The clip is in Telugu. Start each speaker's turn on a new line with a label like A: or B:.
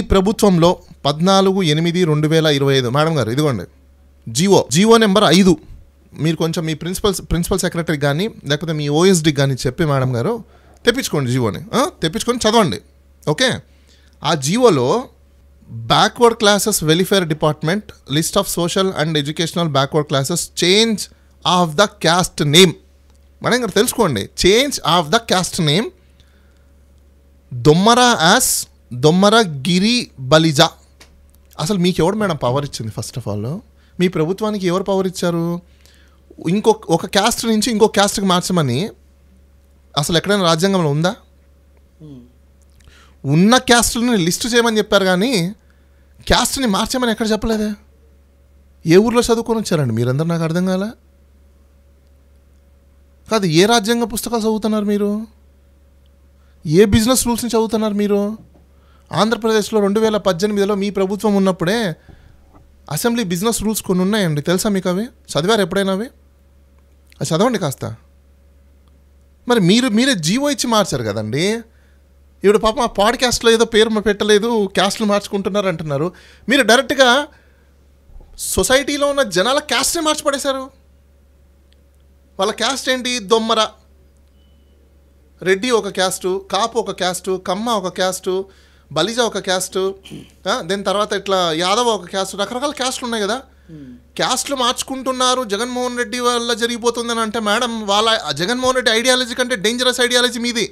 A: ఈ ప్రభుత్వంలో 14/8/2025 మేడం గారు ఇదిగోండి జీవో నెంబర్ 5 మీరు కొంచెం మీ ప్రిన్సిపల్ సెక్రటరీకి కానీ లేకపోతే మీ ఓఎస్డీకి కానీ చెప్పి మేడం గారు తెప్పించుకోండి జీవోని, తెప్పించుకొని చదవండి. ఓకే, ఆ జీవోలో backward classes welfare department list of social and educational backward classes change of the caste name madam గారు తెలుసుకోండి. Change of the caste name Dommara Giri Balija. అసలు మీకు ఎవరు మేడం పవర్ ఇచ్చింది? ఫస్ట్ ఆఫ్ ఆల్ మీ ప్రభుత్వానికి ఎవరు పవర్ ఇచ్చారు? ఒక క్యాస్ట్ నుంచి ఇంకో క్యాస్ట్కి మార్చమని అసలు ఎక్కడైనా రాజ్యాంగంలో ఉందా? ఉన్న క్యాస్ట్ని లిస్టు చేయమని చెప్పారు కానీ క్యాస్ట్ని మార్చమని ఎక్కడ చెప్పలేదే. ఏ ఊర్లో చదువుకొని వచ్చారండి మీరందరూ? నాకు అర్థం కాలే. కాదు, ఏ రాజ్యాంగ పుస్తకాలు చదువుతున్నారు మీరు? ఏ బిజినెస్ రూల్స్ని చదువుతున్నారు మీరు? ఆంధ్రప్రదేశ్లో 2018లో మీ ప్రభుత్వం ఉన్నప్పుడే అసెంబ్లీ బిజినెస్ రూల్స్ కొన్ని ఉన్నాయండి, తెలుసా మీకు? అవి చదివారు ఎప్పుడైనా? అవి చదవండి కాస్త. మరి మీరే జీవో ఇచ్చి మార్చారు కదండి. ఇప్పుడు పాపం ఆ పాడ్కాస్ట్లో ఏదో పేరు పెట్టలేదు, క్యాస్ట్లు మార్చుకుంటున్నారు అంటున్నారు. మీరు డైరెక్ట్గా సొసైటీలో ఉన్న జనాల క్యాస్ట్ని మార్చిపడేశారు. వాళ్ళ క్యాస్ట్ ఏంటి? దొమ్మర, రెడ్డి ఒక క్యాస్టు, కాపు ఒక క్యాస్టు, కమ్మ ఒక క్యాస్టు, బలిజా ఒక క్యాస్టు, దాని తర్వాత ఇట్లా యాదవ ఒక క్యాస్ట్, రకరకాల క్యాస్ట్లు ఉన్నాయి కదా. క్యాస్ట్లు మార్చుకుంటున్నారు జగన్మోహన్ రెడ్డి వల్ల జరిగిపోతుందని అంటే మేడం, వాళ్ళ జగన్మోహన్ రెడ్డి ఐడియాలజీ కంటే డేంజరస్ ఐడియాలజీ మీది.